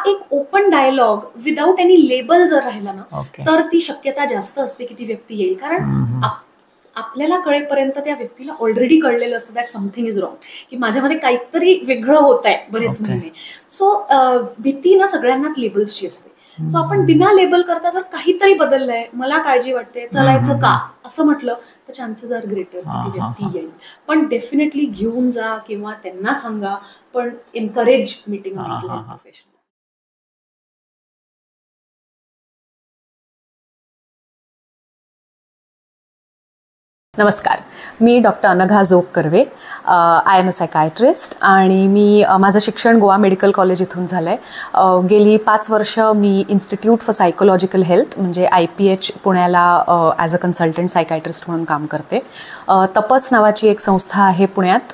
एक open dialogue without any label जर राहिला ना तर ती शक्यता जास्त असते की ती व्यक्ती येईल. कारण आपल्याला कळेपर्यंत त्या व्यक्तीला ऑलरेडी कळलेलं असतं दॅट समथिंग इज रॉंग, की माझ्यामध्ये काहीतरी वेगळं होत आहे बरेच महिने. सो भीती ना सगळ्यांनाच लेबल्सची असते. सो आपण बिना लेबल करता जर काहीतरी बदललंय, मला काळजी वाटते, चलायचं का असं म्हटलं तर चान्सेस आर ग्रेटर ती व्यक्ती येईल. पण डेफिनेटली घेऊन जा किंवा त्यांना सांगा, पण एनकरेज मीटिंग प्रोफेशनल. नमस्कार, मी doctor Anagha Jog Karve. I am a psychiatrist आणि मी माझं शिक्षण गोवा मेडिकल कॉलेज इथून झालं आहे. गेली 5 वर्ष मी इन्स्टिट्यूट फॉर सायकोलॉजिकल हेल्थ म्हणजे IPH पुण्याला ॲज अ कन्सल्टंट सायकायट्रिस्ट म्हणून काम करते. तपस नावाची एक संस्था आहे पुण्यात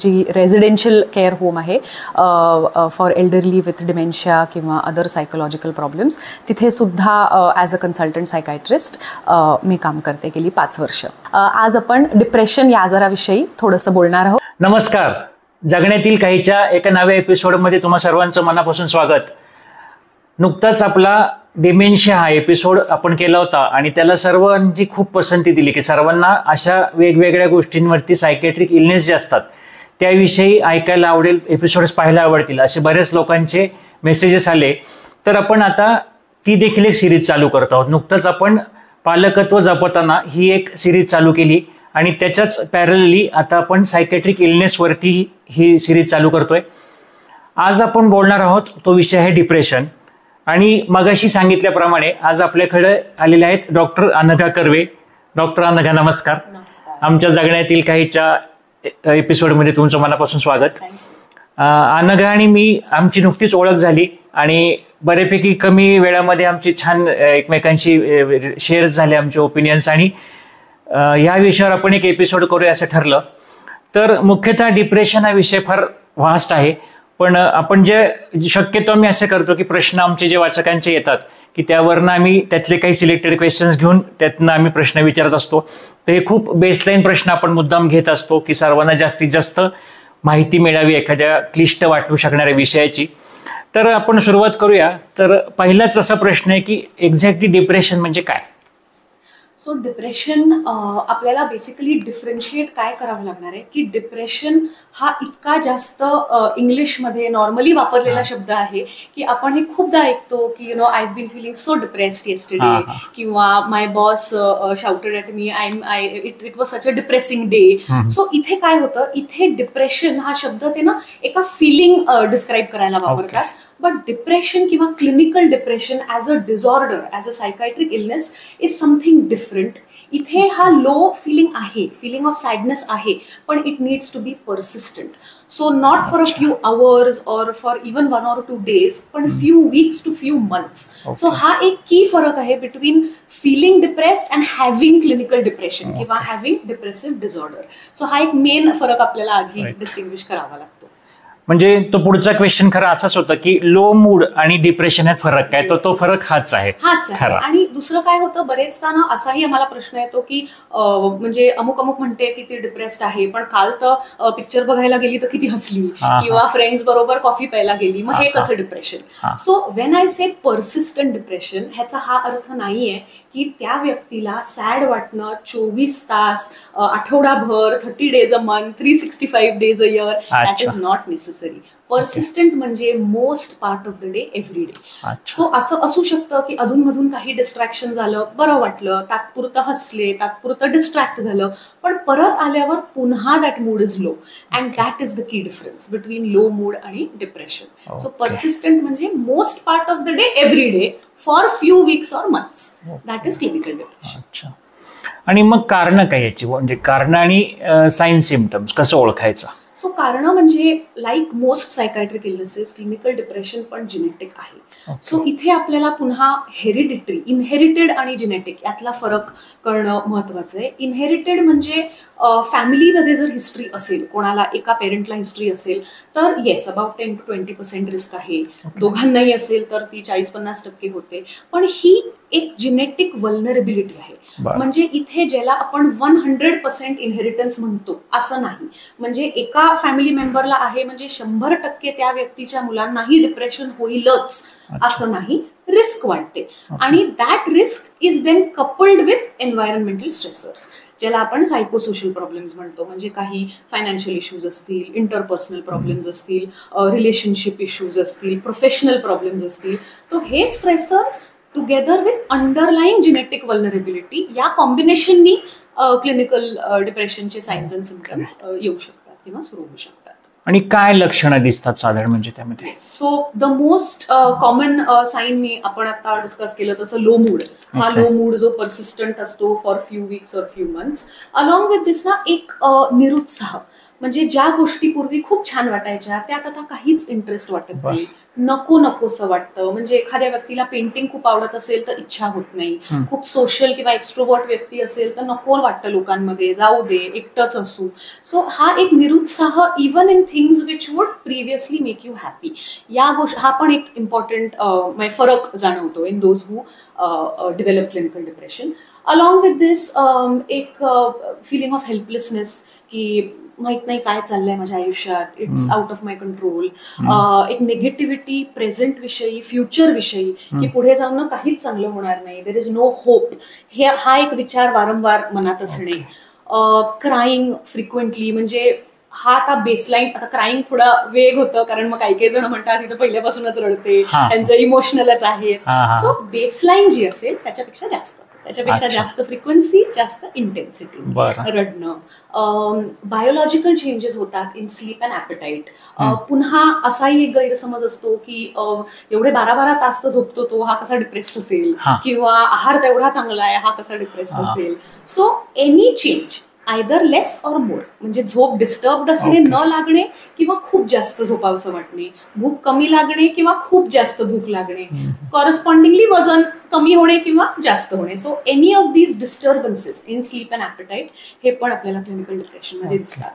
जी रेझिडेन्शियल केअर होम आहे फॉर एल्डरली विथ डिमेन्शिया किंवा अदर सायकोलॉजिकल प्रॉब्लेम्स. तिथे सुद्धा ॲज अ कन्सल्टंट सायकायट्रिस्ट मी काम करते गेली 5 वर्ष. आज आपण डिप्रेशन या आजाराविषयी थोडंसं बोलणार आहोत. नमस्कार, जगण्यातील काहीच्या एका नव्या एपिसोडमध्ये तुम्हा सर्वांचं मनापासून स्वागत. नुकताच आपला डिमेन्शिया हा एपिसोड आपण केला होता आणि त्याला सर्वांची खूप पसंती दिली की सर्वांना अशा वेगवेगळ्या गोष्टींवरती सायकॅट्रिक इलनेस जे असतात त्याविषयी ऐकायला आवडेल, एपिसोड्स पाहायला आवडतील असे बरेच लोकांचे मेसेजेस आले. तर आपण आता ती देखील एक सिरीज चालू करत आहोत. नुकतंच आपण पालकत्व जपताना ही एक सिरीज चालू केली आणि त्याच्याच पॅरलली आता आपण सायकॅट्रिक इलनेसवरती ही सिरीज चालू करतोय. आज आपण बोलणार आहोत तो विषय आहे डिप्रेशन. आणि मगाशी सांगितल्याप्रमाणे आज आपल्याकडे आलेले आहेत डॉक्टर अनघा कर्वे. डॉक्टर अनघा नमस्कार. आमच्या जगण्यातील काहीच्या एपिसोडमध्ये तुमचं मनापासून स्वागत. अनघा आणि मी आमची नुकतीच ओळख झाली आणि बऱ्यापैकी कमी वेळामध्ये आमची छान एकमेकांशी शेअर्स झाले आमचे ओपिनियन्स आणि ह्या विषयावर आपण एक एपिसोड करूया असं ठरलं. तर मुख्यतः डिप्रेशन हा विषय फार व्हास्ट आहे, पण आपण जे शक्यतो आम्ही असं करतो की प्रश्न आमचे जे वाचकांचे येतात की त्यावरनं आम्ही त्यातले काही सिलेक्टेड क्वेश्चन्स घेऊन त्यातनं आम्ही प्रश्न विचारत असतो. तर हे खूप बेसलाईन प्रश्न आपण मुद्दाम घेत असतो की सर्वांना जास्तीत जास्त माहिती मिळावी एखाद्या क्लिष्ट वाटू शकणाऱ्या विषयाची. तर आपण सुरुवात करूया. तर पहिलाच असा प्रश्न आहे की एक्झॅक्टली डिप्रेशन म्हणजे काय? सो डिप्रेशन आपल्याला बेसिकली डिफरन्शिएट काय करावं लागणार आहे की डिप्रेशन हा इतका जास्त इंग्लिशमध्ये नॉर्मली वापरलेला शब्द आहे की आपण हे खूपदा ऐकतो की I been feeling so depressed yesterday किंवा my boss shouted at me it was such a depressing day. So इथे काय होतं, इथे डिप्रेशन हा शब्द ते ना एका फिलिंग डिस्क्राईब करायला वापरतात. बट डिप्रेशन किंवा clinical depression as a disorder, as a psychiatric illness is something different. इथे हा लो फिलिंग आहे, फिलिंग ऑफ सॅडनेस आहे, पण it needs to be persistent. So not for a few hours or for even 1 or 2 days, पण few weeks to few months. So हा एक की फरक आहे between feeling depressed and having clinical depression किंवा having depressive disorder. So हा एक main फरक आपल्याला आधी डिस्टिंग्विश करावा लागतो. म्हणजे तो पुढचा क्वेश्चन खरा असाच होता की लो मूड आणि डिप्रेशन यात फरक काय? तो फरक हाच आहे. आणि दुसरं काय होतं, बरेचदा ना असाही आम्हाला प्रश्न येतो की म्हणजे अमुक म्हणते की ती डिप्रेस्ड आहे, पण काल तर पिक्चर बघायला गेली तर किती हसली किंवा फ्रेंड्स बरोबर कॉफी प्यायला गेली, मग हे कसं depression? So when I say persistent depression, ह्याचा हा अर्थ नाहीये की त्या व्यक्तीला सॅड वाटणं 24 तास, आठवडाभर, 30 days a month, 365 days a year. That is not necessary. Persistent म्हणजे most part of the day, every day. So असं असू शकतं की अधूनमधून काही डिस्ट्रॅक्शन झालं, बरं वाटलं, तात्पुरतं हसले, तात्पुरतं डिस्ट्रॅक्ट झालं, पण परत आल्यावर पुन्हा that mood is low. And that is the key difference between low mood आणि डिप्रेशन. सो परसिस्टंट म्हणजे most part of the day, every day, for few weeks or months. That is clinical depression. आणि मग कारण काय याची, म्हणजे कारण आणि साईन सिम्पटम्स कसं ओळखायचं? सो कारणं म्हणजे like most psychiatric illnesses, clinical depression पण जेनेटिक आहे. सो इथे आपल्याला पुन्हा हेरिडिटरी, इनहेरिटेड आणि जेनेटिक यातला फरक कळणं महत्वाचं आहे. इनहेरिटेड म्हणजे फॅमिलीमध्ये जर हिस्ट्री असेल, कोणाला एका पेरेंटला हिस्ट्री असेल तर येस, अबाउट 10 to 20% रिस्क आहे. दोघांनाही असेल तर ती 40-50% होते. पण ही एक जेनेटिक वल्नरेबिलिटी आहे. म्हणजे इथे ज्याला आपण 100% इनहेरिटन्स म्हणतो असं नाही. म्हणजे एका फॅमिली मेंबरला आहे म्हणजे 100% त्या व्यक्तीच्या मुलांनाही डिप्रेशन होईलच असं नाही. रिस्क वाढते आणि that risk is then coupled with environmental stressors, ज्याला आपण सायकोसोशल प्रॉब्लेम्स म्हणतो. म्हणजे काही फायनान्शियल इश्यूज असतील, इंटरपर्सनल प्रॉब्लेम्स असतील, रिलेशनशिप इश्यूज असतील, प्रोफेशनल प्रॉब्लेम्स असतील. तर हे stressors together with underlying genetic vulnerability या कॉम्बिनेशननी क्लिनिकल डिप्रेशनचे साइन्स अँड सिम्पटम्स येऊ शकतात किंवा सुरू होऊ शकतात. आणि काय लक्षणं दिसतात साधारण म्हणजे त्यामध्ये? So the most common sign आपण आता डिस्कस केलं तसं लो मूड. हा लो मूड जो परसिस्टंट असतो for few weeks or few months. Along with this ना एक निरुत्साह, म्हणजे ज्या गोष्टी पूर्वी खूप छान वाटायच्या त्यात आता काहीच इंटरेस्ट वाटत नाही, नको नकोसं वाटतं. म्हणजे एखाद्या व्यक्तीला पेंटिंग खूप आवडत असेल तर इच्छा होत नाही. खूप सोशल किंवा एक्स्ट्रोवर्ट व्यक्ती असेल तर नको वाटतं लोकांमध्ये, जाऊ दे, एकटंच असू. सो हा एक निरुत्साह even in things which would previously make you happy, या गोष्टी हा पण एक इम्पॉर्टंट फरक जाणवतो in those who develop clinical depression. Along with this एक फिलिंग ऑफ हेल्पलेसनेस, की माहित नाही काय चाललंय माझ्या आयुष्यात, it's out of my control. एक निगेटिव्हिटी प्रेझेंट विषयी, फ्युचर विषयी, की पुढे जाऊन ना काहीच चांगलं होणार नाही, देर इज नो होप, हा एक विचार वारंवार मनात असणे. क्राईंग फ्रिक्वेंटली, म्हणजे हा आता बेसलाईन. आता क्राईंग थोडा वेग होतं कारण मग काही जण म्हणतात तिथं पहिल्यापासूनच रडते, त्यांचं इमोशनलच आहे. सो बेसलाईन जी असेल त्याच्यापेक्षा जास्त फ्रिक्वेन्सी, जास्त इंटेन्सिटी रडणं. बायोलॉजिकल चेंजेस होतात इन स्लीप अँड ॲपेटाईट. पुन्हा असाही एक गैरसमज असतो की एवढे 12-12 तास तर झोपतो तो, हा कसा डिप्रेस्ड असेल, किंवा आहार तेवढा चांगला आहे, हा कसा डिप्रेस्ड असेल. So any change either less or more, म्हणजे झोप डिस्टर्ब्ड असणे, न लागणे किंवा खूप जास्त झोपावंसं वाटणे, भूक कमी लागणे किंवा खूप जास्त भूक लागणे, कॉरेस्पॉन्डिंगली वजन कमी होणे किंवा जास्त होणे. So any of these disturbances in sleep and appetite हे पण आपल्याला क्लिनिकल डिप्रेशनमध्ये दिसतात.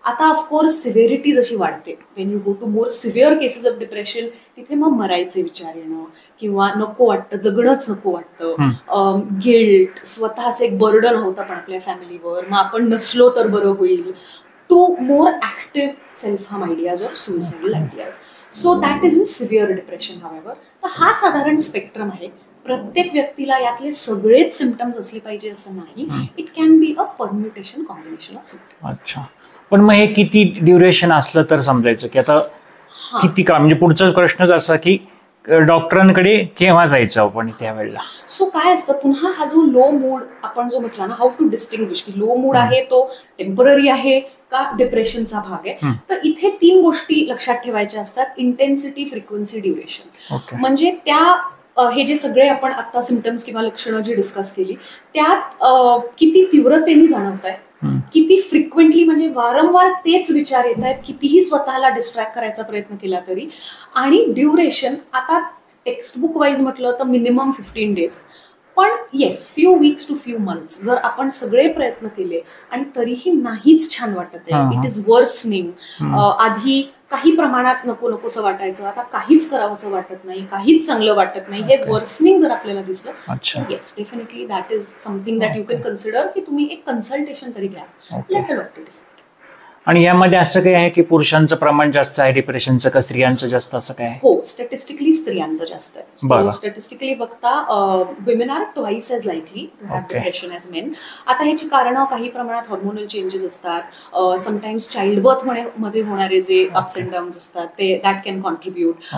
आता ऑफकोर्स सिव्हिरिटी जशी वाढते, when you go to more severe cases of depression, तिथे मग मरायचे विचार येणं किंवा नको वाटतं, जगणंच नको वाटतं, गिल्ट, स्वतःच एक बर्डन होतं पण आपल्या फॅमिलीवर, मग आपण नसलो तर बरं होईल, to more active self harm ideas or suicidal ideas. So that is in severe depression. However, तर हा साधारण स्पेक्ट्रम आहे. प्रत्येक व्यक्तीला यातले सगळेच सिम्पटम्स असले पाहिजे असं नाही. It can be a permutation, combination of symptoms. अच्छा, पण मग हे किती ड्युरेशन असलं तर समजायचं की आता किती काळ? म्हणजे पुढचा प्रश्नच असा की डॉक्टरांकडे केव्हा जायचं आपण त्यावेळेला? सो काय असतं, पुन्हा हा जो लो मूड आपण जो म्हटला ना, हाऊ टू डिस्टिंग्विश की लो मूड आहे तो टेम्पररी आहे का डिप्रेशनचा भाग आहे. तर इथे 3 गोष्टी लक्षात ठेवायच्या असतात: इंटेन्सिटी, फ्रिक्वेन्सी, ड्युरेशन. म्हणजे त्या हे जे सगळे आपण आता सिम्पटम्स किंवा लक्षणं जी डिस्कस केली त्यात किती तीव्रतेने जाणवत आहेत, किती फ्रिक्वेंटली, म्हणजे वारंवार तेच विचार येत आहेत, कितीही स्वतःला डिस्ट्रॅक्ट करायचा प्रयत्न केला तरी, आणि ड्युरेशन. आता टेक्स्टबुक वाईज म्हटलं तर मिनिमम 15 days, पण yes, few weeks to few months जर आपण सगळे प्रयत्न केले आणि तरीही नाहीच छान वाटत आहे, इट इज वर्सनिंग. आधी काही प्रमाणात नको नकोसं वाटायचं, आता काहीच करावंसं वाटत नाही, काहीच चांगलं वाटत नाही, हे वर्सनिंग जर आपल्याला दिसलं, yes definitely that is something that you can consider की तुम्ही एक कन्सल्टेशन तरी घ्या, लेट द डॉक्टर डिसाइड. आणि यामध्ये असं काही आहे की पुरुषांचं प्रमाण जास्त आहे डिप्रेशनचं का स्त्रियांचं जास्त, असं काय? हो, स्टॅटिस्टिकली स्त्रियांचं जास्त आहे. स्टॅटिस्टिकली बघता women are twice as likely to have depression as men. आता ह्याची कारणं काही प्रमाणात हॉर्मोनल चेंजेस असतात, समटाइम्स चाइल्ड बर्थ मध्ये होणारे जे अप्स अँड डाऊन्स असतात ते that can contribute.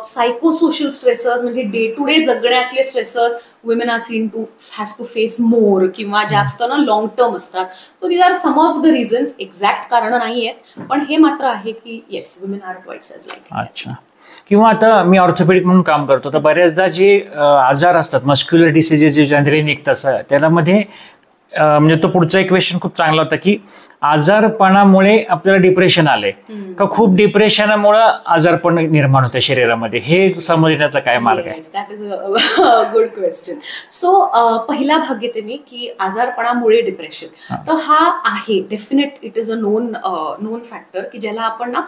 Psychosocial stressors म्हणजे डे टू डे जगण्यातले stressors women are seen to have to face more किंवा जास्त ना लॉंग टर्म असतात. So these are some of the reasons. Exact कारण नाही आहेत, पण हे मात्र आहे की yes, women are twice as likely. अच्छा. किंवा आता मी ऑर्थोपेडिक म्हणून काम करतो, तर बऱ्याचदा जे आजार असतात, मस्क्युलर डिसीजेस जे जनरली निघतात त्याला मध्ये, म्हणजे तो पुढचा एक क्वेश्चन खूप चांगला होता की आजारपणामुळे आपल्याला डिप्रेशन आले का खूप डिप्रेशनामुळे आजारपण निर्माण होते शरीरामध्ये, हे समजण्याचा काय मार्ग आहे? That is a good question. So पहिला भाग घेते मी की आजारपणामुळे डिप्रेशन, तर हा आहे definite, it is a known factor की ज्याला आपण ना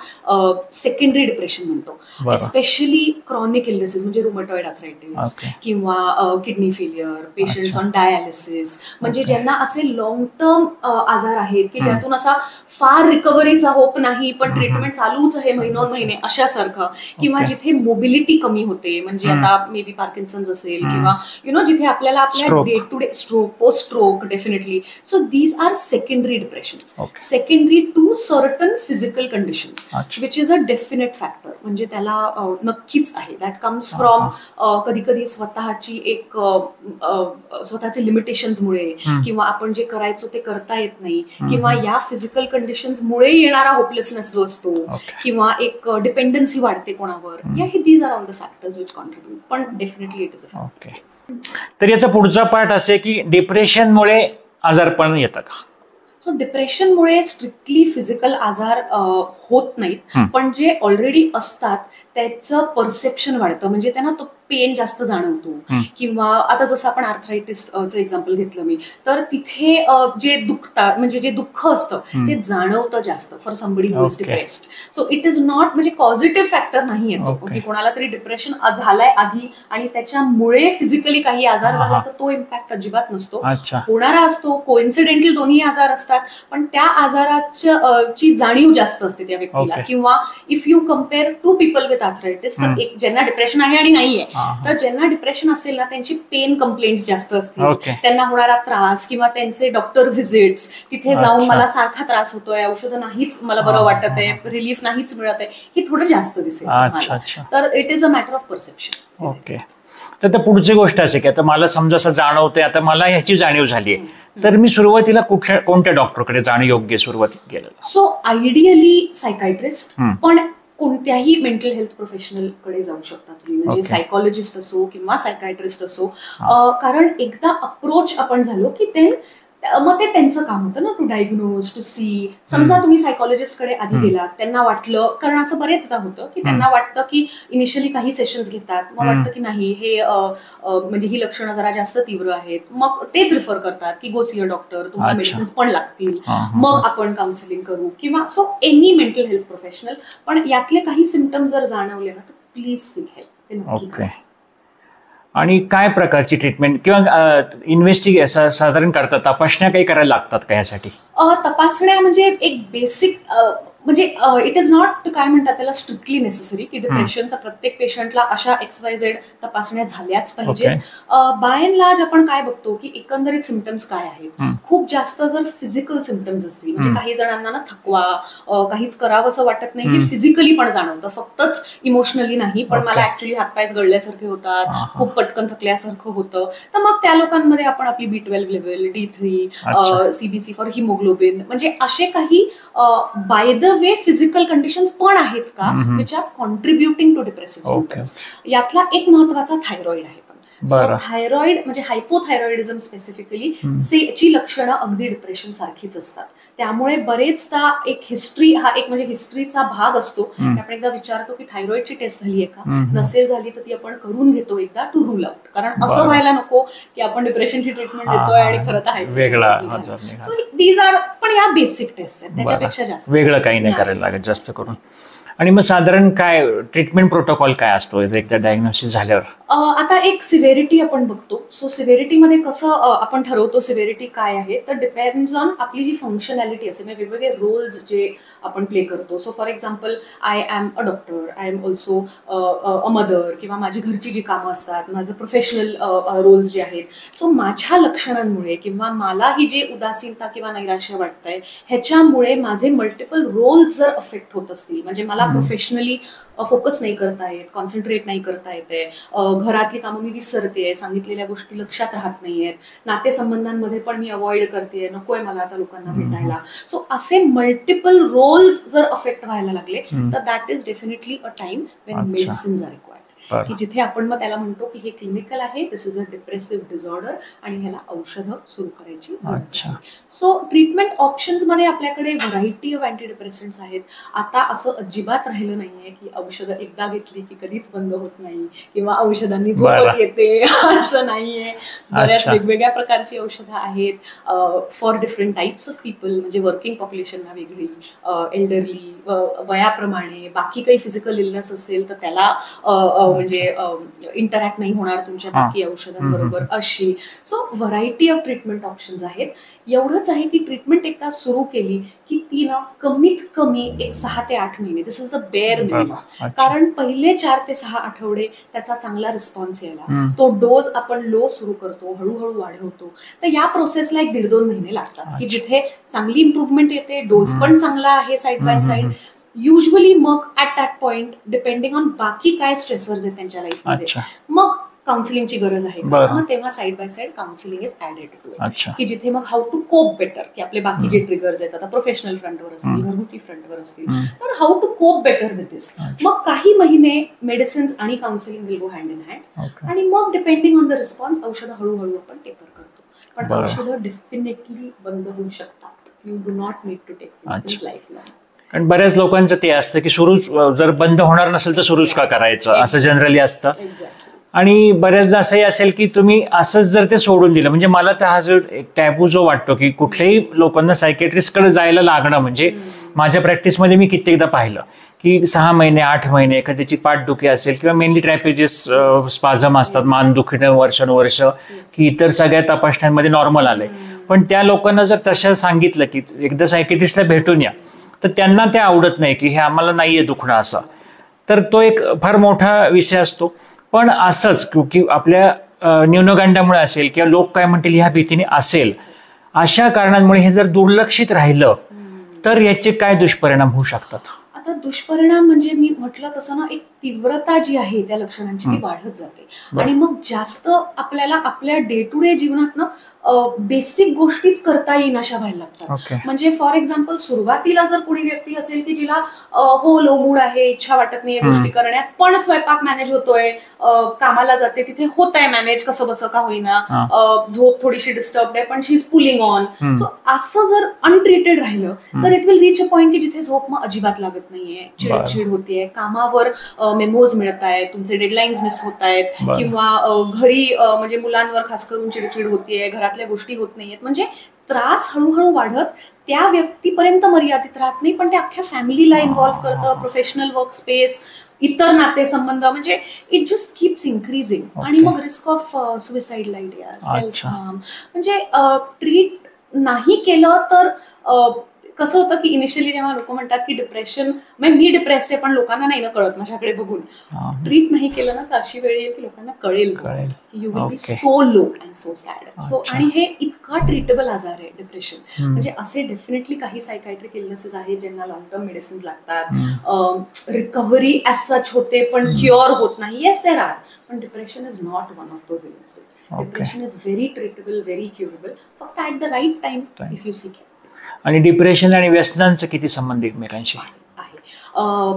सेकंडरी डिप्रेशन म्हणतो. एस्पेशली क्रॉनिक इलनेसेस म्हणजे रुमॅटॉइड आर्थरायटिस किंवा kidney failure, patients on dialysis, म्हणजे ज्यांना असे लॉंग टर्म आजार आहेत की ज्यातून असा फार रिकव्हरीचा होप नाही पण ट्रीटमेंट चालूच आहे महिने अशासारखं, किंवा जिथे मोबिलिटी कमी होते, म्हणजे आता मे बी पार्किन्सन्स असेल किंवा जिथे आपल्याला आपल्या day to day stroke, post stroke definitely. So these are secondary depressions, secondary to certain physical conditions, which is a definite factor. म्हणजे त्याला नक्कीच आहे, दॅट कम्स फ्रॉम कधी कधी स्वतःची एक स्वतःचे लिमिटेशन्समुळे, किंवा आपण जे करायचो ते करता येत नाही, किंवा या फिजिकल कंडिशन्स मुळे येणारा होपलेसनेस जो असतो, किंवा एक डिपेंडन्सी वाढते कोणावर, या हे these are all the factors which contribute. पण definitely it is a factor. तर याचा पुढचा पार्ट असे की डिप्रेशनमुळे आजारपण येतं का? सो डिप्रेशनमुळे स्ट्रिक्टली फिजिकल आजार होत नाहीत, पण जे ऑलरेडी असतात त्याचं परसेप्शन वाढतं, म्हणजे त्यांना तो पेन जास्त जाणवतो. किंवा आता जसं आपण आर्थरायटिसचं एक्झाम्पल घेतलं मी, तर तिथे जे दुखतात, म्हणजे जे दुःख असतं ते जाणवतं जास्त for somebody who is depressed. So it is not, म्हणजे पॉझिटिव्ह फॅक्टर नाही येतो की कोणाला तरी डिप्रेशन झालंय आधी आणि त्याच्यामुळे फिजिकली काही आजार झाला, तर तो इम्पॅक्ट अजिबात नसतो. होणारा असतो, कोइन्सिडेंटल दोन्ही आजार असतात, पण त्या आजाराची जाणीव जास्त असते त्या व्यक्तीला. किंवा if you compare to people with arthritis, तर एक ज्यांना डिप्रेशन आहे आणि नाहीये, तर ज्यांना डिप्रेशन असेल ना त्यांची पेन कंप्लेंट्स जास्त असतील, त्यांना होणारा त्रास किंवा त्यांचे डॉक्टर व्हिजिट्स, तिथे जाऊन मला सारखा त्रास होतोय, औषधं नाहीच मला बरं वाटत आहे, रिलीफ नाहीच मिळत आहे, हे थोडं जास्त दिसेल तुम्हाला. तर it is a matter of perception. Okay. तर पुढची गोष्ट असे की आता मला समजा असं जाणवतंय, आता मला ह्याची जाणीव झाली आहे, तर मी सुरुवातीला कोणत्या डॉक्टरकडे जाणं योग्य सुरुवात केलं? सो आयडियली सायकायट्रिस्ट, पण कोणत्याही मेंटल हेल्थ प्रोफेशनल कडे जाऊ शकता तुम्ही, म्हणजे सायकॉलॉजिस्ट असो किंवा सायकायट्रिस्ट असो, कारण एकदा अप्रोच आपण झालो की ते मग ते त्यांचं काम होतं ना, टू डायग्नोज, टू सी. समजा तुम्ही सायकॉलॉजिस्ट कडे आधी गेलात, त्यांना वाटलं, कारण असं बरेचदा होतं की त्यांना वाटतं की इनिशियली काही सेशन्स घेतात, मग वाटतं की नाही हे म्हणजे ही लक्षणं जरा जास्त तीव्र आहेत, मग तेच रिफर करतात की गो सी अ डॉक्टर, तुम्हाला मेडिसिन्स पण लागतील, मग आपण काउन्सिलिंग करू. किंवा so any mental health professional, पण यातले काही सिम्पटम्स जर जाणवले ना तर प्लीज सीक हेल्प, ते नक्की करा. आणि काय प्रकारची ट्रीटमेंट किंवा इन्व्हेस्टिगेशन साधारण करतात, तपासण्या काही करायला लागतात का यासाठी? तपासण्या म्हणजे एक बेसिक, म्हणजे इट इज नॉट, काय म्हणतात त्याला, स्ट्रिक्टली नेसेसरी की डिप्रेशनचा प्रत्येक पेशंटला अशा XYZ तपासण्या झाल्याच पाहिजे. बाय अँड लार्ज आपण काय बघतो की एकंदरीत सिम्पटम्स काय आहेत. खूप जास्त जर फिजिकल सिम्पटम्स असतील, म्हणजे काही जणांना ना थकवा, काहीच करावंसं वाटत नाही, हे फिजिकली पण जाणवतं, फक्तच इमोशनली नाही, पण मला ऍक्च्युली हातपाय गळल्यासारखे होतात, खूप पटकन थकल्यासारखं होतं, तर मग त्या लोकांमध्ये आपण आपली B12 level, D3, CBC for haemoglobin, म्हणजे असे काही by the way physical conditions पण आहेत का which are contributing to depressive symptoms. यातला एक महत्वाचा थायरॉइड आहे. थायरॉइड म्हणजे हायपोथायरॉइडिझम स्पेसिफिकली ची लक्षणं अगदी डिप्रेशन सारखीच असतात. त्यामुळे बरेचदा एक हिस्ट्री, हा एक म्हणजे हिस्ट्रीचा भाग असतो, आपण एकदा विचारतो की थायरॉइडची टेस्ट झाली आहे का, नसेल झाली तर ती आपण करून घेतो एकदा टू रूल आउट, कारण असं व्हायला नको की आपण डिप्रेशनची ट्रीटमेंट देतोय आणि खरं तर वेगळा. सो दीज आर, पण या बेसिक टेस्ट आहेत, त्याच्यापेक्षा जास्त वेगळं काही नाही करायला लागत जास्त करून. आणि मग साधारण काय ट्रीटमेंट प्रोटोकॉल काय असतो एकदा डायग्नोसिस झाल्यावर? आता एक सिव्हिरिटी आपण बघतो. सो सिव्हिरिटीमध्ये कसं आपण ठरवतो सिव्हिरिटी काय आहे, तर डिपेंड्स ऑन आपली जी फंक्शनॅलिटी असते, म्हणजे वेगवेगळे रोल्स जे आपण प्ले करतो. So for example, I am a doctor, I am also a mother, किंवा माझी घरची जी कामं असतात, माझं प्रोफेशनल रोल्स जे आहेत. सो माझ्या लक्षणांमुळे किंवा मला ही जे उदासीनता किंवा नैराश्य वाटतंय ह्याच्यामुळे माझे मल्टिपल रोल्स जर अफेक्ट होत असतील, म्हणजे मला प्रोफेशनली फोकस नाही करता येत, कॉन्सन्ट्रेट नाही करता येते, घरातली कामं मी विसरते, सांगितलेल्या गोष्टी लक्षात राहत नाहीयेत, नातेसंबंधांमध्ये पण मी अवॉइड करते, नकोय मला आता लोकांना भेटायला. सो असे मल्टिपल रोल्स जर अफेक्ट व्हायला लागले तर that is definitely a time when medicines are required. की जिथे आपण मग त्याला म्हणतो की हे क्लिनिकल आहे, दिस इज अ डिप्रेसिव्ह डिसऑर्डर आणि ह्याला औषधं सुरू करायची गरज आहे. सो ट्रीटमेंट ऑप्शन्स मध्ये आपल्याकडे व्हरायटी ऑफ अँटी डिप्रेसंट्स आहेत. आता असं अजिबात राहिलं नाहीये की औषधं एकदा घेतली की कधीच बंद होत नाही किंवा औषधांनी झोपच येते असं नाहीये. बऱ्याच वेगवेगळ्या प्रकारची औषधं आहेत for different types of people, म्हणजे वर्किंग पॉप्युलेशनला वेगळी, एल्डरली, वयाप्रमाणे, बाकी काही फिजिकल इलनेस असेल तर त्याला म्हणजे इंटरॅक्ट नाही होणार तुमच्या बाकी औषधांबरोबर अशी. So variety of treatment options आहेत. एवढंच आहे की ट्रीटमेंट एकदा सुरू केली की ती ना कमीत कमी 6 ते 8 महिने, दिस इज द बेअर मिनिमम. कारण पहिले 4 ते 6 आठवडे त्याचा चांगला रिस्पॉन्स यायला, तो डोस आपण लो सुरू करतो, हळूहळू वाढवतो, तर या प्रोसेसला 1-1.5-2 महिने लागतात की जिथे चांगली इम्प्रूव्हमेंट येते, डोस पण चांगला आहे साईड बाय साईड. युजली मग at that point depending on बाकी काय स्ट्रेसर्स आहेत त्यांच्या लाईफमध्ये, मग काउन्सिलिंगची गरज आहे. मग तेव्हा side by side counselling is added to it, की जिथे मग हाऊ टू कोप बेटर, की आपले बाकी जे ट्रिगर्स आहेत आता प्रोफेशनल फ्रंटवर असतील, घरगुती फ्रंटवर असतील, तर how to cope better with this. मग काही महिने मेडिसिन्स आणि counselling will go hand in hand, आणि मग डिपेंडिंग ऑन द रिस्पॉन्स औषधं हळूहळू आपण टेपर करतो. पण औषधं डेफिनेटली बंद होऊ शकतात. You do not need to take medicines lifelong. कारण बऱ्याच लोकांचं ते असतं की सुरू जर बंद होणार नसेल तर सुरूच का करायचं, असं जनरली असतं. आणि बऱ्याचदा असंही असेल की तुम्ही असंच जर ते सोडून दिलं, म्हणजे मला तर हा जो टॅबू जो वाटतो की कुठल्याही लोकांना सायकेट्रिस्टकडे जायला लागणं, म्हणजे माझ्या प्रॅक्टिसमध्ये मी कित्येकदा पाहिलं की 6 महिने 8 महिने एखाद्याची पाठदुखी असेल किंवा मेनली ट्रॅपेजिस स्पाझम असतात, मान दुखणं वर्षानुवर्ष, की इतर सगळ्या तपासण्यांमध्ये नॉर्मल आलंय, पण त्या लोकांना जर तशा सांगितलं की एकदा सायकेट्रिस्टला भेटून या, तर त्यांना ते आवडत नाही की हे आम्हाला नाहीये दुखणं असं. तर तो एक फार मोठा विषय असतो. पण असंच की आपल्या न्यूनगंडामुळे असेल किंवा लोक काय म्हणतील ह्या भीतीने असेल, अशा कारणांमुळे हे जर दुर्लक्षित राहिलं तर याचे काय दुष्परिणाम होऊ शकतात? आता दुष्परिणाम म्हणजे मी म्हटलं तसं ना, एक तीव्रता जी आहे त्या लक्षणांची ती वाढत जाते, आणि मग जास्त आपल्याला आपल्या डे टू डे जीवनात ना बेसिक गोष्टीच करता येईन अशा व्हायला लागतात. म्हणजे फॉर एक्झाम्पल सुरुवातीला जर कोणी व्यक्ती असेल की जिला हो लो मूड आहे, इच्छा वाटत नाही गोष्टी करण्यात, पण स्वयंपाक मॅनेज होतोय, कामाला जाते तिथे होत आहे मॅनेज कसं बसं का होईना, झोप थोडीशी डिस्टर्ब आहे पण शी इज पुलिंग ऑन. सो असं जर अनट्रीटेड राहिलं तर it will reach a point की जिथे झोप मग अजिबात लागत नाहीये, चिडचिड होतीये, कामावर मेमोज मिळत आहेत, तुमचे डेडलाईन्स मिस होत आहेत, किंवा घरी म्हणजे मुलांवर खास करून चिडचिड होतीये, घरातल्या गोष्टी होत नाहीयेत. म्हणजे त्रास हळूहळू वाढत त्या व्यक्तीपर्यंत मर्यादित राहत नाही, पण त्या अख्ख्या फॅमिलीला इन्व्हॉल्व्ह करतं, प्रोफेशनल वर्क स्पेस, इतर नातेसंबंध, म्हणजे इट जस्ट कीप्स इन्क्रीजिंग. आणि मग risk of suicidal idea, self harm, म्हणजे ट्रीट नाही केलं तर कसं होतं की इनिशियली जेव्हा लोक म्हणतात की डिप्रेशन, म्हणजे मी डिप्रेस्ड आहे पण लोकांना नाही ना कळत माझ्याकडे बघून, ट्रीट नाही केलं ना तर अशी वेळ येईल की लोकांना कळेल you will be so low and so sad. So आणि हे इतका ट्रीटेबल आजार आहे डिप्रेशन, म्हणजे असे डेफिनेटली काही सायकायट्रिक इलनेसेस आहेत ज्यांना लॉंग टर्म मेडिसिन्स लागतात, रिकव्हरी ॲज सच होते पण क्युअर होत नाही. येस देर आर, पण depression is not one of those illnesses. Depression is very treatable, very curable, फक्त at the right time if you seek it. आणि depression आणि व्यसनांचं किती संबंध एकमेकांशी आहे?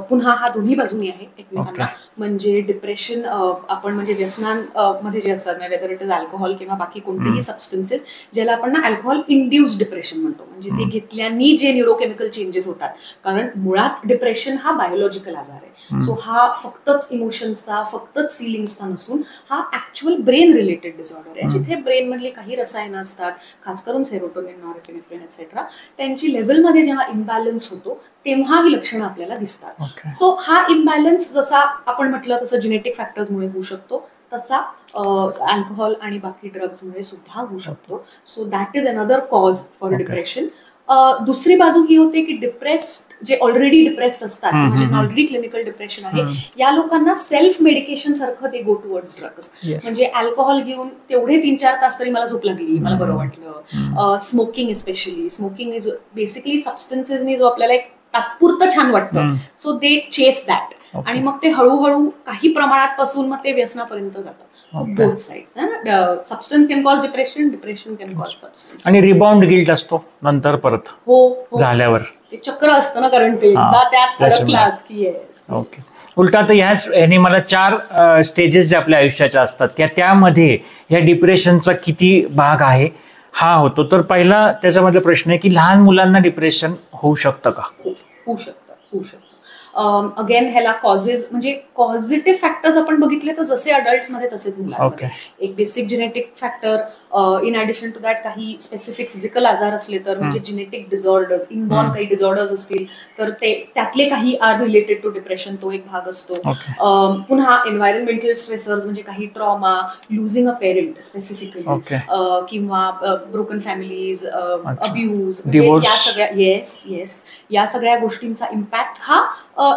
पुन्हा हा दोन्ही बाजूनी आहे एकमेकांना. म्हणजे डिप्रेशन आपण म्हणजे व्यसनांमध्ये जे असतात, वेदर इट इज अल्कोहॉल किंवा बाकी कोणतेही सबस्टन्सेस, ज्याला आपण ना अल्कोहॉल इंड्युस्ड डिप्रेशन म्हणतो, म्हणजे ते घेतल्याने जे न्यूरोकेमिकल चेंजेस होतात. कारण मुळात डिप्रेशन हा बायोलॉजिकल आजार आहे. सो हा फक्तच इमोशन्सचा, फक्तच फिलिंग्सचा नसून हा ऍक्च्युअल ब्रेन रिलेटेड डिसऑर्डर आहे, जिथे ब्रेन मधली काही रसायनं असतात, खास करून सेरोटोनिन, नॉरएपिनेफ्रिन एक्सेट्रा, त्यांची लेव्हलमध्ये जेव्हा इम्बॅलन्स होतो तेव्हा ही लक्षणं आपल्याला दिसतात. सो हा इम्बॅलन्स जसा आपण म्हटलं तसं जेनेटिक फॅक्टर्समुळे होऊ शकतो, तसा अल्कोहॉल आणि बाकी ड्रग्समुळे सुद्धा होऊ शकतो. So that is another cause for depression. दुसरी बाजू ही होते की डिप्रेस्ड जे ऑलरेडी डिप्रेस्ड असतात, म्हणजे ऑलरेडी क्लिनिकल डिप्रेशन आहे, या लोकांना सेल्फ मेडिकेशन सारखं ते गो टुवर्ड्स ड्रग्स. म्हणजे अल्कोहॉल घेऊन तेवढे 3-4 तास तरी मला झोप लागली, मला बरं वाटलं. Smoking, specially smoking is basically सबस्टन्सेसनी जो आपल्याला एक तात्पुरतं छान वाटतं, सो दे चेस दॅट, आणि मग ते हळूहळू काही प्रमाणात पासून मग ते व्यसनापर्यंत जातं. Both sides. Substance can cause depression, depression can cause substance. आणि रिबाउंड गिल्ट असतो नंतर परत झाल्यावर, ते चक्र असतं ना, कारण ते एकदा त्यात अडकलात की येस. ओके. उलटा तर ह्याच ह्याने मला 4 स्टेजेस जे आपल्या आयुष्याच्या असतात की त्यामध्ये या डिप्रेशनचा किती भाग आहे हा होतो. तर पहिला त्याच्यामधला प्रश्न आहे की लहान मुलांना डिप्रेशन होऊ शकतं का? होऊ शकतं. अगेन ह्याला कॉजेस म्हणजे पॉझिटिव्ह फॅक्टर्स आपण बघितले तर जसे अडल्ट्समध्ये तसेच मुलांमध्ये. एक basic genetic factor, in addition to that काही स्पेसिफिक फिजिकल आजार असले तर, म्हणजे जेनेटिक डिझॉर्डर्स, इनबॉर्न काही डिझॉर्डर्स असतील तर ते त्यातले काही आर रिलेटेड टू डिप्रेशन, तो एक भाग असतो. पुन्हा एन्व्हायरमेंटल स्ट्रेसर्स म्हणजे काही trauma, losing a parent specifically, किंवा ब्रोकन फॅमिलीज, अब्यूज, या सगळ्या गोष्टींचा इम्पॅक्ट हा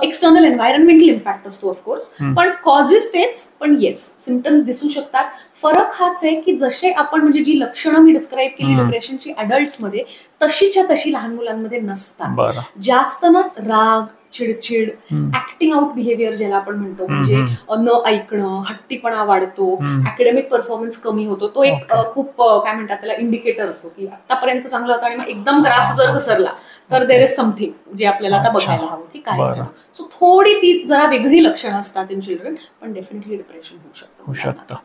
एक्सटर्नल एन्व्हायरमेंटल इम्पॅक्ट असतो ऑफकोर्स. पण कॉजेस तेच, पण येस सिम्पटम्स दिसू शकतात. फरक हाच आहे की जसे आपण म्हणजे जी लक्षणं मी डिस्क्राईब केली डिप्रेशनची अडल्ट्समध्ये, तशीच्या तशी लहान मुलांमध्ये नसतात. जास्त ना राग, चिडचिड, ऍक्टिंग आउट बिहेवियर ज्याला आपण म्हणतो, म्हणजे न ऐकणं, हट्टीपणा वाढतो, अकॅडमिक परफॉर्मन्स कमी होतो. तो एक खूप काय म्हणतात त्याला इंडिकेटर असतो की आतापर्यंत चांगलं होतं आणि मग एकदम ग्राफ जर घसरला तर देर इज समथिंग जे आपल्याला आता बघायला हवं की काय झालं. सो थोडी ती जरा वेगळी लक्षणं असतात इन चिल्ड्रन, पण डेफिनेटली डिप्रेशन होऊ शकतं.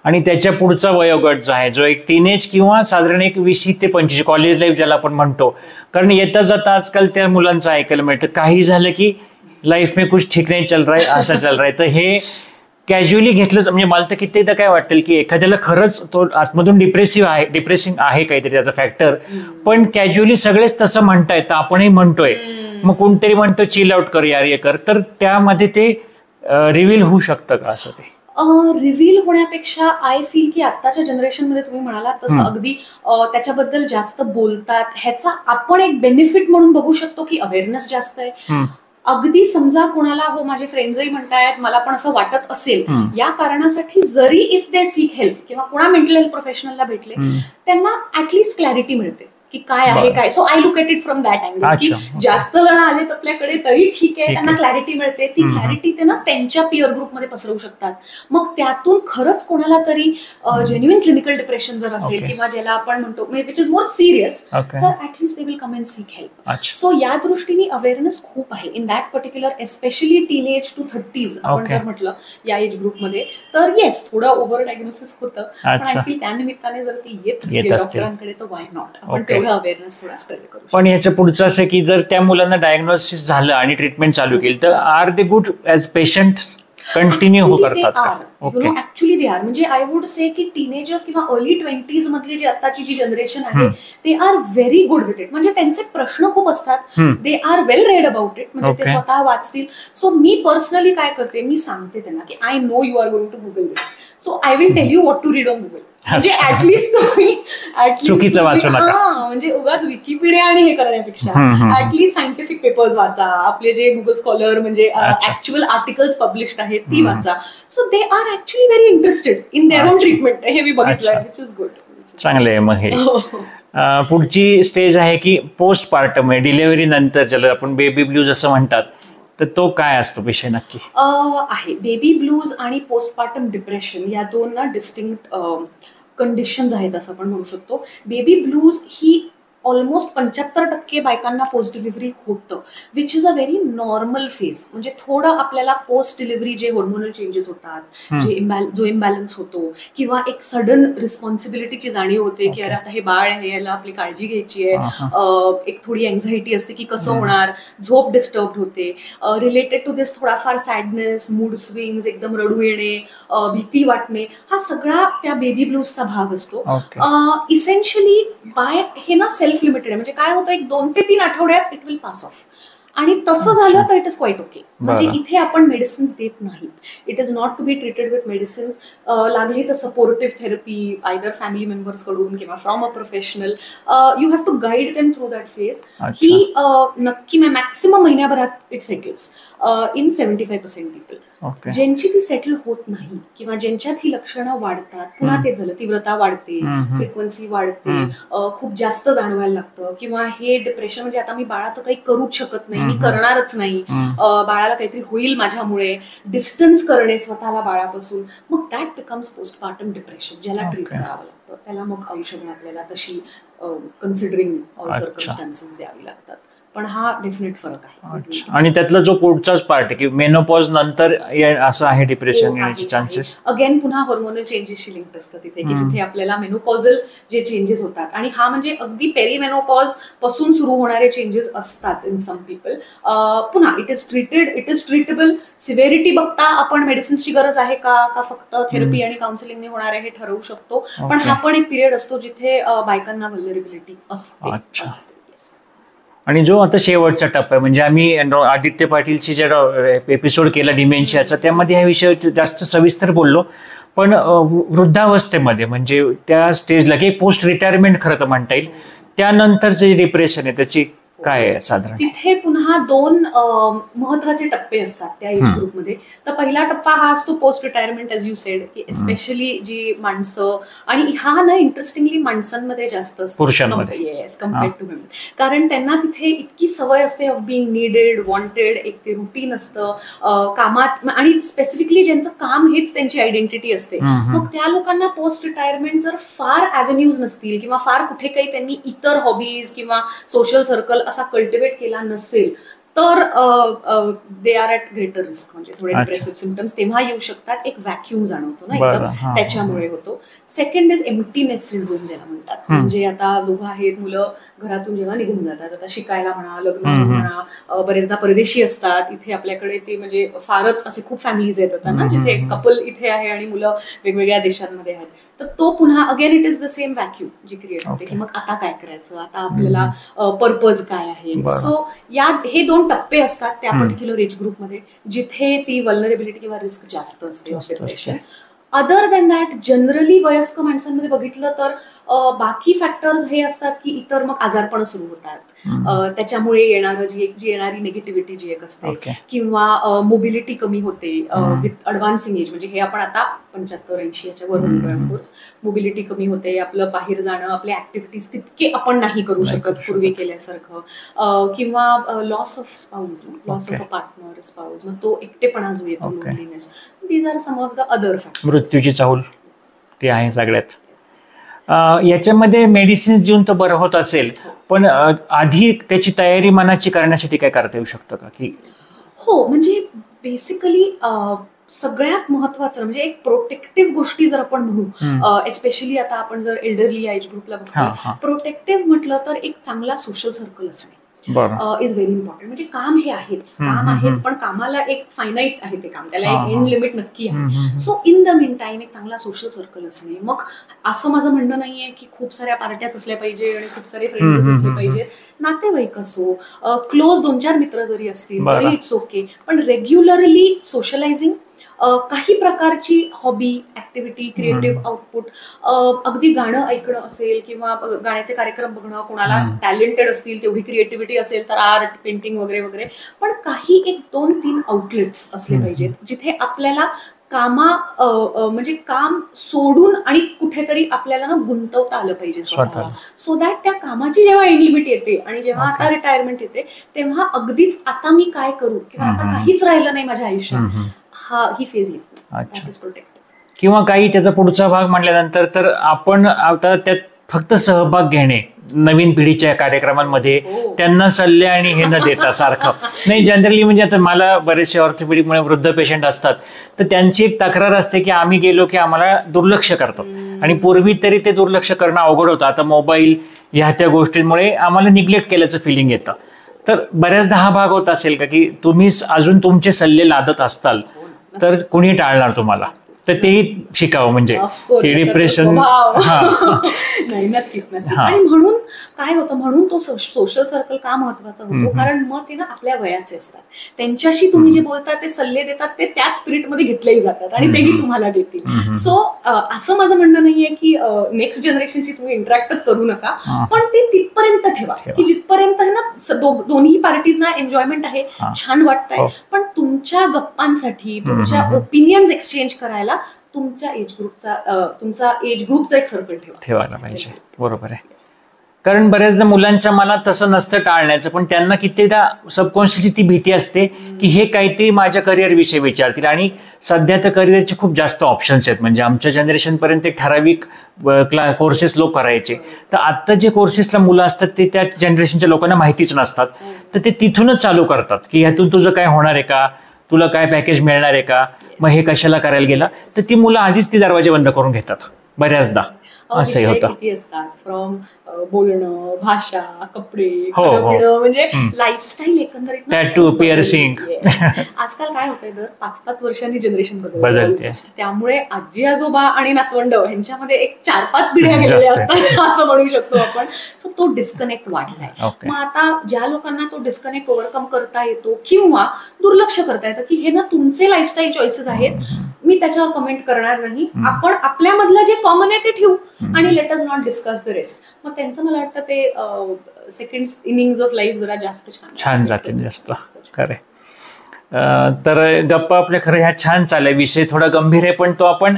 आणि त्याच्या पुढचा वयोगट जो आहे, जो एक टीनेज किंवा साधारण एक 20 ते 25 कॉलेज लाईफ ज्याला आपण म्हणतो, कारण येता जाता आजकाल त्या मुलांचं ऐकायला मिळतं काही झालं की लाईफ में कुछ ठीक नाही चल रहा है, असं चल रहा है. तर हे कॅज्युअली घेतलं म्हणजे मला तर कित्येकदा काय वाटेल की एखाद्याला खरंच तो आतमधून डिप्रेसिंग आहे काहीतरी त्याचा फॅक्टर, पण कॅज्युअली सगळेच तसं म्हणतायत तर आपणही म्हणतोय, मग कोणतरी म्हणतो चिल आउट कर यार हे कर, तर त्यामध्ये ते रिव्हील होऊ शकतं का असं? ते रिव्हील होण्यापेक्षा आय फील की आत्ताच्या जनरेशनमध्ये तुम्ही म्हणालात तसं अगदी त्याच्याबद्दल जास्त बोलतात, ह्याचा आपण एक बेनिफिट म्हणून बघू शकतो की अवेअरनेस जास्त आहे. अगदी समजा कोणाला हो माझे फ्रेंड्सही म्हणतायत, मला पण असं वाटत असेल, या कारणासाठी जरी इफ दे सीक हेल्प किंवा कोणा मेंटल हेल्थ प्रोफेशनलला भेटले, त्यांना ऍटलिस्ट क्लॅरिटी मिळते की काय आहे काय. So I look at it from that angle की जास्त जण आलेत आपल्याकडे तरी ठीक आहे, त्यांना क्लॅरिटी मिळते. ती क्लॅरिटी ते ना त्यांच्या पिअर ग्रुपमध्ये पसरवू शकतात. मग त्यातून खरंच कोणाला तरी जेन्युइन क्लिनिकल डिप्रेशन जर असेल किंवा ज्याला आपण म्हणतो विच इज मोर सिरियस, तर at least they will come and seek help. So या दृष्टीने अवेअरनेस खूप आहे in that particular, especially teenage to 30s आपण जर म्हटलं या एज ग्रुपमध्ये, तर येस थोडं ओव्हर डायग्नोसिस होतं, पण आय फील त्यानिमित्ताने जर ते येत असतील डॉक्टरांकडे तर वाय नॉट, आपण अवेअरनेस थोडा स्प्रेड करू. पण याच्या पुढचं असं की जर त्या मुलांना डायग्नोसिस झालं आणि ट्रीटमेंट चालू केली तर are they good as patient continue करतात का? Actually they are. म्हणजे आय वुड से की टीनेजर्स किंवा अर्ली 20s मधली जी आताची जी जनरेशन आहे ते are very good with it. म्हणजे त्यांचे प्रश्न खूप असतात, they are well read about it, म्हणजे ते स्वतः वाचतील. सो मी पर्सनली काय करते, मी सांगते त्यांना की I know you are going to Google this, so I will tell you what to read on Google. म्हणजे ऍटलिस्ट तुम्ही चुकीचं वाचू नका, म्हणजे उगाच विकिपीडिया आणि हे करण्यापेक्षा ऍटलिस्ट सायंटिफिक पेपर्स वाचा, आपले जे गुगल स्कॉलर म्हणजे ऍक्च्युअल आर्टिकल्स पब्लिश्ड आहेत ती वाचा. So they are actually very interested in their own treatment. हे मी बघितलंय, विच इज गुड. चांगलं आहे. मग हे पुढची स्टेज आहे की पोस्ट पार्टम आहे, डिलिव्हरी नंतर ज्याला आपण बेबी ब्लूज असं म्हणतात, तर तो काय असतो विषय नक्की? आहे बेबी ब्लूज आणि पोस्टपार्टम डिप्रेशन या दोन ना डिस्टिंक्ट कंडिशन्स आहेत असं आपण म्हणू शकतो. बेबी ब्लूज ही ऑलमोस्ट 75% बायकांना पोस्ट डिलिव्हरी होतं, which is a very normal phase. म्हणजे थोडं आपल्याला पोस्ट डिलिव्हरी जे हॉर्मोनल चेंजेस होतात, जो इम्बॅलन्स होतो, किंवा एक सडन रिस्पॉन्सिबिलिटीची जाणीव होते की अरे आता हे बाळ आहे, याला आपली काळजी घ्यायची आहे, एक थोडी एन्झायटी असते की कसं होणार, झोप डिस्टर्ब होते, रिलेटेड टू दिस थोडाफार सॅडनेस, मूड स्विंग्स, एकदम रडू येणे, भीती वाटणे, हा सगळा त्या बेबी ब्लूजचा भाग असतो. इसेन्शियली बाय हे ना सेल्फ लिमिटेड आहे. म्हणजे काय होतं, एक 2 ते 3 आठवड्यात इट विल पास ऑफ, आणि तसं झालं तर इट इज क्वाईट ओके. म्हणजे इथे आपण मेडिसिन्स देत नाहीत. It is not to be treated with medicines. लागली तर supportive therapy either family members कडून किंवा from a professional. You have to guide them through that phase. ही नक्की मॅक्सिमम महिन्याभरात इट सेटल्स इन 75% पीपल. ज्यांची ती सेटल होत नाही किंवा ज्यांच्यात ही लक्षणं वाढतात, पुन्हा ते झालं, तीव्रता वाढते, फ्रिक्वेन्सी वाढते, खूप जास्त जाणवायला लागतं, किंवा हे डिप्रेशन म्हणजे आता मी बाळाचं काही करूच शकत नाही, मी करणारच नाही, बाळाला काहीतरी होईल माझ्यामुळे, डिस्टन्स करणे स्वतःला बाळापासून, मग दॅट बिकम्स पोस्टपार्टम डिप्रेशन, ज्याला ट्रीट करावं लागतं. त्याला मग औषधं आपल्याला तशी कन्सिडरिंग ऑल सर्कमस्टान्सेस द्यावी लागतात. पण हा डेफिनेट फरक आहे. आणि त्यातला जो पुढचाच पार्ट आहे की मेनोपॉज नंतर असं आहे डिप्रेशन येण्याचे चान्सेस. अगेन पुन्हा हॉर्मोनल चेंजेसशी लिंक असतं तिथे, की जिथे आपल्याला मेनोपॉझल जे चेंजेस होतात, आणि हा म्हणजे अगदी पेरीमेनोपॉज पासून सुरू होणारे चेंजेस असतात इन सम पीपल. पुन्हा इट इज ट्रीटेबल. सिव्हिरिटी बघता आपण मेडिसिन्सची गरज आहे का फक्त थेरपी आणि काउन्सिलिंगने होणार आहे हे ठरवू शकतो. पण हा पण एक पिरियड असतो जिथे बायकांना व्हल्नरेबिलिटी असते. आणि जो आता शेवटचा टप्पा आहे, म्हणजे आम्ही आदित्य पाटीलची जे एपिसोड केला डिमेन्शियाचा, त्यामध्ये ह्या विषयावर जास्त सविस्तर बोललो. पण वृद्धावस्थेमध्ये म्हणजे त्या स्टेजला की पोस्ट रिटायरमेंट खरं तर म्हणता येईल, त्यानंतरचे जे डिप्रेशन आहे त्याची काय आहे साधारण? तिथे पुन्हा 2 महत्वाचे टप्पे असतात त्या एज ग्रुपमध्ये. तर पहिला टप्पा हा असतो post retirement, as you said, की एस्पेशली जी माणसं, आणि हा ना इंटरेस्टिंगली माणसांमध्ये जास्त असतो पुरुषांमध्ये कम्पेअर्ड टू विमेन. कारण त्यांना तिथे इतकी सवय असते ऑफ बिंग नीडेड, वॉन्टेड, एक ते रुटीन असतं कामात, आणि स्पेसिफिकली ज्यांचं काम हेच त्यांची आयडेंटिटी असते. मग त्या लोकांना पोस्ट रिटायरमेंट जर फार ॲव्हेन्यूज नसतील किंवा फार कुठे काही त्यांनी इतर हॉबीज किंवा सोशल सर्कल असा कल्टिवेट केला नसेल, तर they are at greater risk. म्हणजे थोडे डिप्रेसिव्ह सिम्पटम्स तेव्हा येऊ शकतात. एक व्हॅक्यूम जाणवतो ना एकदम, त्याच्यामुळे होतो. सेकंड इज एम्प्टीनेस सिंड्रोम ज्याला म्हणतात. म्हणजे आता दोघं आहेत, मुलं घरातून जेव्हा निघून जातात, आता शिकायला म्हणा, लग्न म्हणा, बरेचदा परदेशी असतात, इथे आपल्याकडे ते म्हणजे फारच असे खूप फॅमिलीज आहेत आता ना, जिथे कपल इथे आहे आणि मुलं वेगवेगळ्या देशांमध्ये आहेत. तर तो पुन्हा again it is the same vacuum जी क्रिएट होते, की मग आता काय करायचं, आता आपल्याला पर्पज काय आहे. सो हे 2 टप्पे असतात त्या पर्टिक्युलर एज ग्रुपमध्ये, जिथे ती व्हल्नरेबिलिटी किंवा रिस्क जास्त असते depression. Other than that generally वयस्क माणसांमध्ये बघितलं तर बाकी फॅक्टर्स हे असतात की इतर मग आजारपण सुरू होतात, त्याच्यामुळे येणारी निगेटिव्हिटी जी एक असते, किंवा मोबिलिटी कमी होते विथ अडव्हान्सिंग एज. म्हणजे हे आपण आता 75-80 याच्या वर म्हणतोय. ऑफकोर्स मोबिलिटी कमी होते, आपलं बाहेर जाणं, आपल्या ऍक्टिव्हिटीज तितके आपण नाही करू शकत पूर्वी केल्यासारखं, किंवा loss of spouse, loss of a partner, spouse, मग तो एकटेपणा जो येतो, loneliness. These are some of the other factors. मृत्यूची चाहूल ती आहे सगळ्यात. याच्यामध्ये मेडिसिन देऊन तर बरं होत असेल, पण आधी त्याची तयारी मनाची करण्यासाठी काय करता येऊ शकतं का? की हो, म्हणजे बेसिकली सगळ्यात महत्वाचं म्हणजे एक प्रोटेक्टिव्ह गोष्टी जर आपण म्हणू, एस्पेशली आता आपण जर एल्डरली एज ग्रुपला बघतो, प्रोटेक्टिव्ह म्हटलं तर एक चांगला सोशल सर्कल असणे इज व्हेरी इम्पॉर्टंट. म्हणजे काम हे आहेच, काम आहेच, पण कामाला एक फायनाईट आहे ते काम, त्याला एक एंड लिमिट नक्की आहे. So in the mean time एक चांगला सोशल सर्कल असणे. मग असं माझं म्हणणं नाहीये की खूप साऱ्या पार्ट्याच असल्या पाहिजे आणि खूप सारे फ्रेंड्स असले पाहिजेत. नातेवाईक असो, क्लोज 2-4 मित्र जरी असतील तरी इट्स ओके, पण रेग्युलरली सोशलायझिंग, काही प्रकारची हॉबी, ऍक्टिव्हिटी, क्रिएटिव्ह आउटपुट, अगदी गाणं ऐकणं असेल किंवा गाण्याचे कार्यक्रम बघणं, कोणाला टॅलेंटेड असतील तेवढी क्रिएटिव्हिटी असेल तर आर्ट, पेंटिंग वगैरे वगैरे, पण काही 1-2-3 आउटलेट्स असले पाहिजेत जिथे आपल्याला म्हणजे काम सोडून आणि कुठेतरी आपल्याला ना गुंतवता आलं पाहिजे स्वतःला, सो दॅट त्या कामाची जेव्हा एंड लिमिट येते आणि जेव्हा आता रिटायरमेंट येते तेव्हा अगदीच आता मी काय करू किंवा आता काहीच राहिलं नाही माझ्या आयुष्यात, ही फेज येते. किंवा काही त्याचा पुढचा भाग म्हटल्यानंतर तर आपण आता त्यात फक्त सहभाग घेणे नवीन पिढीच्या कार्यक्रमांमध्ये, त्यांना सल्ले आणि हे न देता सारखं नाही. जनरली म्हणजे आता मला बरेचसे ऑर्थोपेडिकमुळे वृद्ध पेशंट असतात, तर त्यांची एक तक्रार असते की आम्ही गेलो की आम्हाला दुर्लक्ष करतात, आणि पूर्वी तरी ते दुर्लक्ष करणं अवघड होतं, आता मोबाईल ह्या त्या गोष्टींमुळे आम्हाला निग्लेक्ट केल्याचं फिलिंग येतं. तर बऱ्याचदा हा भाग होत असेल का की तुम्ही अजून तुमचे सल्ले लादत असताल तर कुणी टाळणार तुम्हाला? तर तेही शिकावं म्हणजे की डिप्रेशन. नाही, नक्कीच नक्कीच. आणि म्हणून काय होतं, म्हणून तो सोशल सर्कल का महत्वाचा होतो, कारण मग ते ना आपल्या वयाचे असतात, त्यांच्याशी तुम्ही जे बोलता ते सल्ले देतात ते त्याच स्पिरिटमध्ये घेतलेही जातात आणि तेही तुम्हाला देतील. सो असं माझं म्हणणं नाहीये की नेक्स्ट जनरेशनशी तुम्ही इंटरॅक्टच करू नका, पण ते तिथपर्यंत ठेवा की जिथपर्यंत आहे ना दोन्ही पार्टीजना एन्जॉयमेंट आहे, छान वाटतंय, पण तुमच्या गप्पांसाठी, तुमच्या ओपिनियन्स एक्सचेंज करायला तुमच्या तुमचा एज ग्रुपचा एक सर्कल ठेवायला पाहिजे. बरोबर आहे. कारण बऱ्याचदा मुलांच्या मनात तसं नसतं टाळण्याचं, पण त्यांना कितीदा सबकॉन्शियसली ती भीती असते की हे काहीतरी माझ्या करिअर विषयी विचारतील. आणि सध्या तर करिअरचे खूप जास्त ऑप्शन्स आहेत. म्हणजे आमच्या जनरेशनपर्यंत एक ठराविक कोर्सेस लोक करायचे, तर आत्ता जे कोर्सेसला मुलं असतात ते त्या जनरेशनच्या लोकांना माहितीच नसतात, तर ते तिथूनच चालू करतात की ह्यातून तुझं काय होणार आहे का, तुला काय पॅकेज मिळणार आहे का, मग हे कशाला करायला गेला. तर ती मुलं आधीच ती दरवाजे बंद करून घेतात बऱ्याचदा. असंही होतं. किती असतात, फ्रॉम बोलणं, भाषा, कपडे, म्हणजे लाईफस्टाईल एकंदरीत, टॅटू, पिअर्सिंग. आजकाल काय होतंय, दर 5-5 वर्षांनी जनरेशन बदलते, त्यामुळे आजी आजोबा आणि नातवंड ह्यांच्यामध्ये एक 4-5 पिढ्या गेलेल्या असतात असं म्हणू शकतो आपण. सो तो डिस्कनेक्ट वाढलाय. मग आता ज्या लोकांना तो डिस्कनेक्ट ओव्हरकम करता येतो किंवा दुर्लक्ष करता येतं की हे ना तुमचे लाईफस्टाईल चॉईसेस आहेत, मी त्याच्यावर कमेंट करणार नाही, आपण आपल्यामधलं जे कॉमन आहे ते ठेवू आणि let us not discuss the rest. मग त्यांचं मला वाटतं ते सेकंड इनिंग्स ऑफ लाईफ जरा जास्त छान जाते. जास्त खरे. तर गप्पा आपल्या खरं ह्या छान चाललाय. विषय थोडा गंभीर आहे, पण तो आपण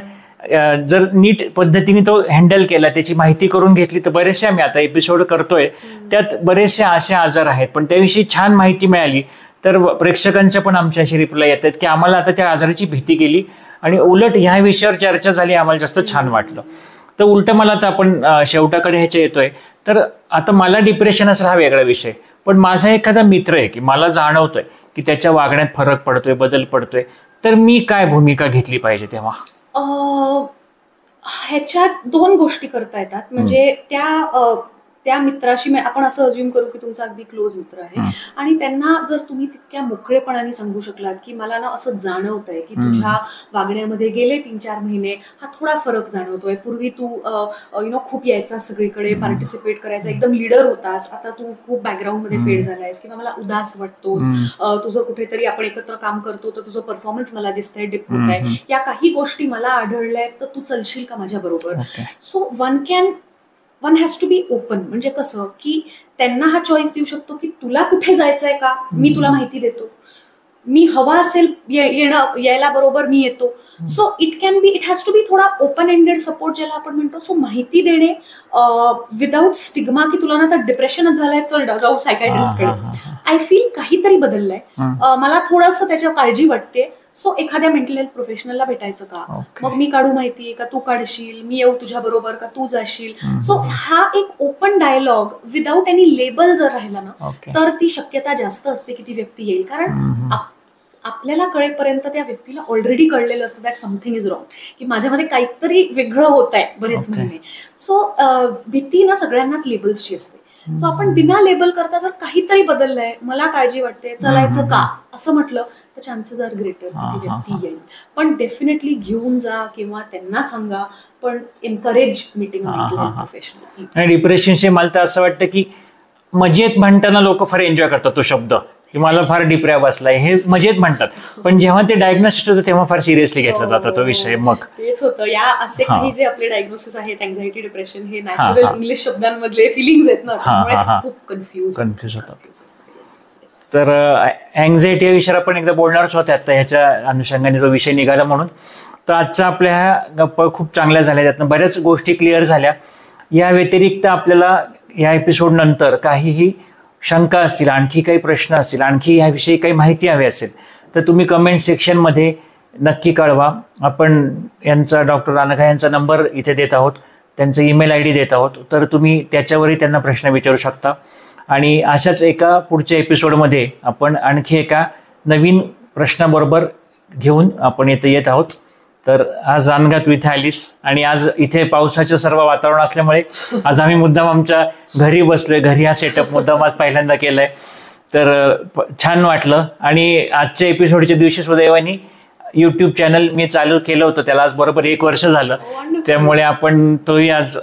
जर नीट पद्धतीने तो हँडल केला, त्याची माहिती करून घेतली, तर बरेचसे आम्ही आता एपिसोड करतोय त्यात बरेचसे असे आजार आहेत, पण त्याविषयी छान माहिती मिळाली तर प्रेक्षकांच्या पण आमच्याशी रिप्लाय येतात की आम्हाला आता त्या आजाराची भीती गेली आणि उलट ह्या विषयावर चर्चा झाली, आम्हाला जास्त छान वाटलं. तर उलट मला आता आपण शेवटाकडे ह्याच्या येतोय, तर आता मला डिप्रेशन असं हा वेगळा विषय, पण माझा एखादा मित्र आहे की मला जाणवतोय की त्याच्या वागण्यात फरक पडतोय, बदल पडतोय, तर मी काय भूमिका घेतली पाहिजे तेव्हा? ह्याच्यात 2 गोष्टी करता येतात. म्हणजे त्या मित्राशी आपण असं अज्युम करू की तुमचा अगदी क्लोज मित्र आहे आणि त्यांना जर तुम्ही तितक्या मोकळेपणाने सांगू शकलात की मला ना असं जाणवतंय की तुझ्या वागण्यामध्ये गेले 3-4 महिने हा थोडा फरक जाणवतोय, पूर्वी तू खूप यायचा सगळीकडे, पार्टिसिपेट करायचा, एकदम लीडर होतास, आता तू खूप बॅकग्राऊंड मध्ये फेड झालायस किंवा मला उदास वाटतोस, तुझं कुठेतरी आपण एकत्र काम करतो तर तुझं परफॉर्मन्स मला दिसतंय डिप होत आहे, या काही गोष्टी मला आढळल्या आहेत, तर तू चलशील का माझ्या बरोबर? So one has to be open. म्हणजे कसं की त्यांना हा चॉईस देऊ शकतो की तुला कुठे जायचंय का, मी तुला माहिती देतो, मी हवा असेल यायला बरोबर मी येतो. सो इट हॅज टू बी थोडा ओपन एंडेड सपोर्ट ज्याला आपण म्हणतो. सो माहिती देणे विदाऊट स्टिग्मा की तुला ना तर डिप्रेशनच झालंय, चल जाऊ सायकायट्रिस्टकडे. आय फील काहीतरी बदललंय, मला थोडंसं त्याच्यावर काळजी वाटते. सो एखाद्या मेंटल हेल्थ प्रोफेशनलला भेटायचं का, मग मी काढू माहिती का तू काढशील, मी येऊ तुझ्या बरोबर का तू जाशील. सो हा एक open dialogue without any label जर राहिला ना तर ती शक्यता जास्त असते की ती व्यक्ती येईल. कारण आपल्याला कळेपर्यंत त्या व्यक्तीला ऑलरेडी कळलेलं असतं दॅट समथिंग इज रॉंग, की माझ्यामध्ये काहीतरी वेगळं होत आहे बरेच महिने. सो भीती ना सगळ्यांनाच लेबल्सची असते. सो आपण बिना लेबल करता जर काहीतरी बदललंय, मला काळजी वाटते, चलायचं का असं म्हटलं तर चान्सेस आर ग्रेटर की ती व्यक्ती येईल. पण डेफिनेटली घेऊन जा किंवा त्यांना सांगा, पण एनकरेज मीटिंग प्रोफेशनल. डिप्रेशनचे मला तर असं वाटतं की मजेत म्हणताना लोक फार एन्जॉय करतात तो शब्द की मला फार डिप्रेया बसलाय, हे मजेत म्हणतात, पण जेव्हा ते डायग्नोसिस होतं तेव्हा फार सिरियसली घेतला जातो तो विषय. मग तेच होतं. या असे काही जे आपले डायग्नोसिस आहेत, अँझायटी, डिप्रेशन, हे नॅचरल इंग्लिश शब्दांमधले फिलिंग्स आहेत ना, त्यामुळे खूप कन्फ्यूज होतात. तर अँझायटी या विषयावर आपण एकदा बोलणारच होते आता ह्याच्या अनुषंगाने जो विषय निघाला म्हणून. तर आजच्या आपल्या ह्या गप्पा खूप चांगल्या झाल्या, त्यातनं बऱ्याच गोष्टी क्लिअर झाल्या. या व्यतिरिक्त आपल्याला या एपिसोड नंतर काहीही शंका असतील, आणखी काही प्रश्न असतील, आणखी ह्याविषयी काही माहिती हवी असेल तर तुम्ही कमेंट सेक्शनमध्ये नक्की कळवा. आपण यांचा डॉक्टर अनघा यांचा नंबर इथे देत आहोत, त्यांचं ईमेल ID देत आहोत, तर तुम्ही त्याच्यावरही त्यांना प्रश्न विचारू शकता. आणि अशाच एका पुढच्या एपिसोडमध्ये आपण आणखी एका नवीन प्रश्नाबरोबर घेऊन आपण इथे येत आहोत. तर आज अनघा तू इथे आलीस आणि आज इथे पावसाचं सर्व वातावरण असल्यामुळे आज आम्ही मुद्दाम आमच्या घरी बसलोय, घरी हा सेटअप मुद्दाम आज पहिल्यांदा केलाय. तर छान वाटलं. आणि आजच्या एपिसोडच्या दिवशी सुदैवाने यूट्यूब चॅनल मी चालू केलं होतं, त्याला आज बरोबर 1 वर्ष झालं. त्यामुळे आपण तोही आज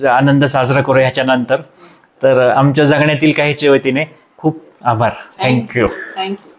आनंद साजरा करू ह्याच्यानंतर. तर आमच्या जगण्यातील काहीच्या वतीने खूप आभार. थँक्यू. थँक्यू.